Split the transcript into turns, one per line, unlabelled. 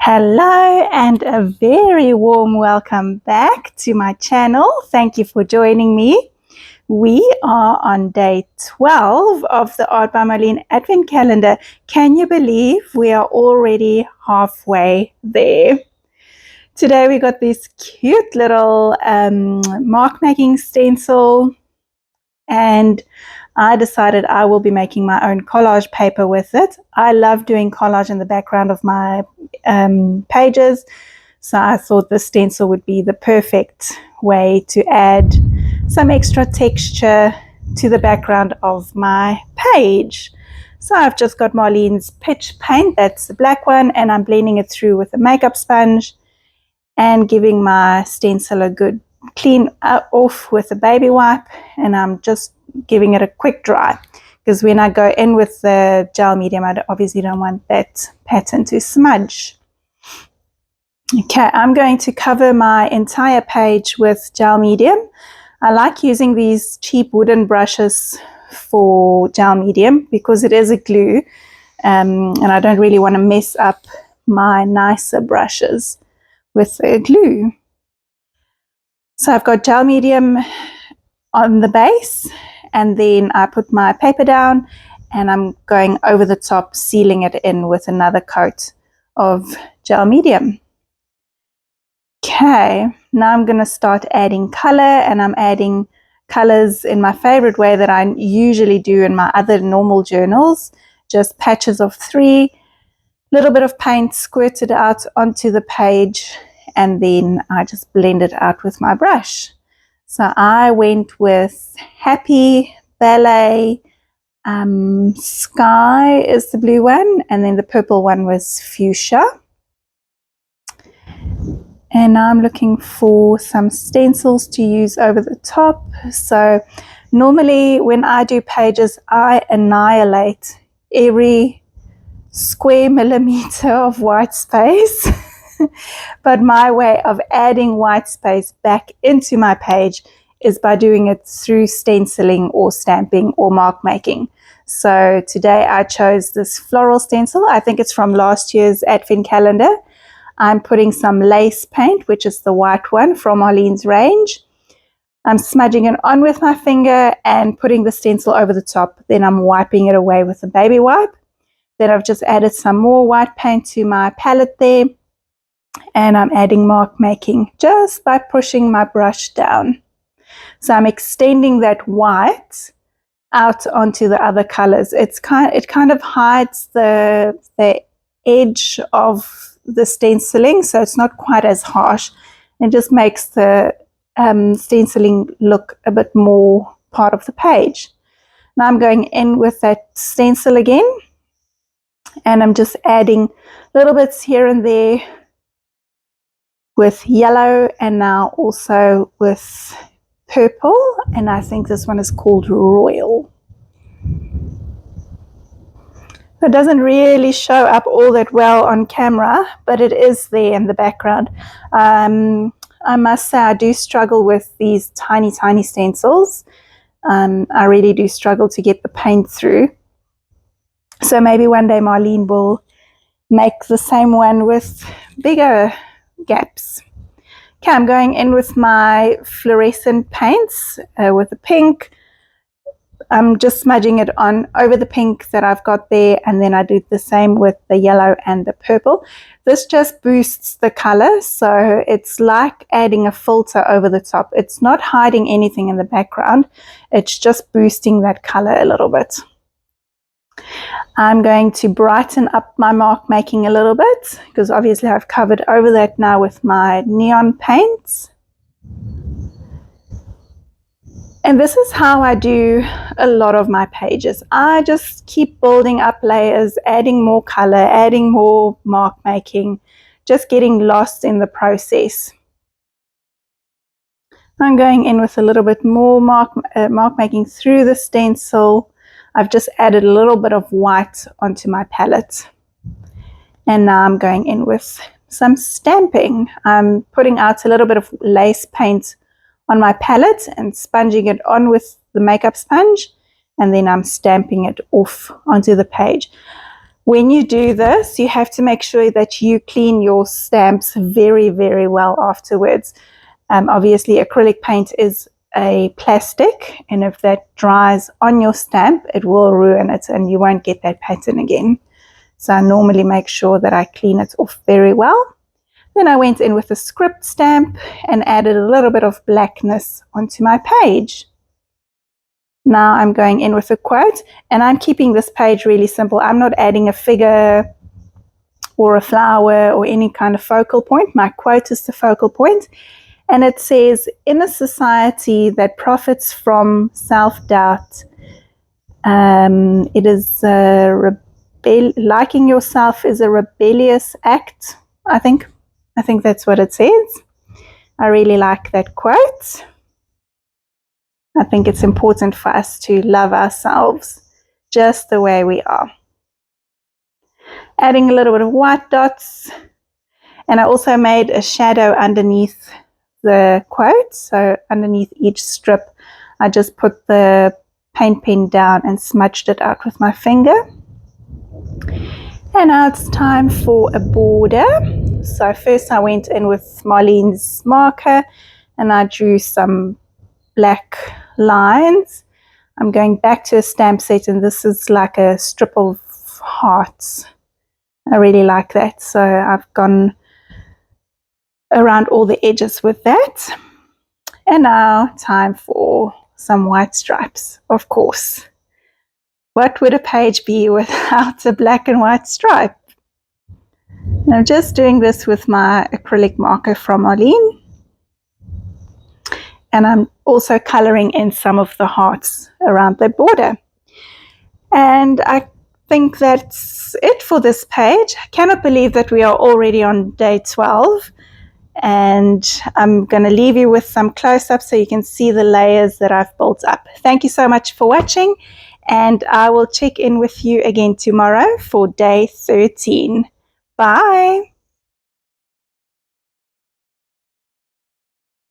Hello and a very warm welcome back to my channel. Thank you for joining me. We are on day 12 of the Art by Marlene Advent Calendar. Can you believe we are already halfway there? Today we got this cute little mark making stencil, and I decided I will be making my own collage paper with it. I love doing collage in the background of my pages, so I thought the stencil would be the perfect way to add some extra texture to the background of my page. So I've just got Marlene's pitch paint, that's the black one, and I'm blending it through with a makeup sponge and giving my stencil a good clean off with a baby wipe, and I'm just giving it a quick dry, because when I go in with the gel medium, I obviously don't want that pattern to smudge. Okay, I'm going to cover my entire page with gel medium. I like using these cheap wooden brushes for gel medium because it is a glue, and I don't really want to mess up my nicer brushes with the glue. So I've got gel medium on the base, and then I put my paper down and I'm going over the top, sealing it in with another coat of gel medium. Okay, now I'm going to start adding color, and I'm adding colors in my favorite way that I usually do in my other normal journals. Just patches of 3, little bit of paint squirted out onto the page, and then I just blend it out with my brush. So I went with Happy, Ballet, Sky is the blue one, and then the purple one was Fuchsia. And now I'm looking for some stencils to use over the top. So normally when I do pages, I annihilate every square millimeter of white space. But my way of adding white space back into my page is by doing it through stenciling or stamping or mark making. So today I chose this floral stencil. I think it's from last year's Advent calendar. I'm putting some lace paint, which is the white one from Marlene's range. I'm smudging it on with my finger and putting the stencil over the top. Then I'm wiping it away with a baby wipe. Then I've just added some more white paint to my palette there. And I'm adding mark making just by pushing my brush down. So I'm extending that white out onto the other colors. It kind of hides the edge of the stenciling, so it's not quite as harsh. It just makes the stenciling look a bit more part of the page. Now I'm going in with that stencil again, and I'm just adding little bits here and there with yellow, and now also with purple, and I think this one is called Royal. It doesn't really show up all that well on camera, but it is there in the background. I must say I do struggle with these tiny stencils. I really do struggle to get the paint through. So maybe one day Marlene will make the same one with bigger gaps. Okay, I'm going in with my fluorescent paints with the pink. I'm just smudging it on over the pink that I've got there, and then I do the same with the yellow and the purple. This just boosts the color, so it's like adding a filter over the top. It's not hiding anything in the background, it's just boosting that color a little bit. I'm going to brighten up my mark making a little bit, because obviously I've covered over that now with my neon paints. And this is how I do a lot of my pages. I just keep building up layers, adding more color, adding more mark making, just getting lost in the process. I'm going in with a little bit more mark making through the stencil. I've just added a little bit of white onto my palette. And now I'm going in with some stamping. I'm putting out a little bit of lace paint on my palette and sponging it on with the makeup sponge, and then I'm stamping it off onto the page. When you do this, you have to make sure that you clean your stamps very, very well afterwards. Obviously, acrylic paint is a plastic, and if that dries on your stamp, it will ruin it and you won't get that pattern again. So I normally make sure that I clean it off very well. Then I went in with a script stamp and added a little bit of blackness onto my page. Now I'm going in with a quote, and I'm keeping this page really simple. I'm not adding a figure or a flower or any kind of focal point. My quote is the focal point, and it says, in a society that profits from self-doubt, it is liking yourself is a rebellious act. I think that's what it says. I really like that quote. I think it's important for us to love ourselves just the way we are. Adding a little bit of white dots, and I also made a shadow underneath the quote. So underneath each strip, I just put the paint pen down and smudged it out with my finger. And now it's time for a border. So first I went in with Marlene's marker and I drew some black lines. I'm going back to a stamp set, and this is like a strip of hearts. I really like that, so I've gone around all the edges with that. And now time for some white stripes, of course. What would a page be without a black and white stripe? And I'm just doing this with my acrylic marker from Marlene. And I'm also coloring in some of the hearts around the border. And I think that's it for this page. I cannot believe that we are already on day 12. And I'm going to leave you with some close-ups so you can see the layers that I've built up. Thank you so much for watching, and I will check in with you again tomorrow for day 13. Bye.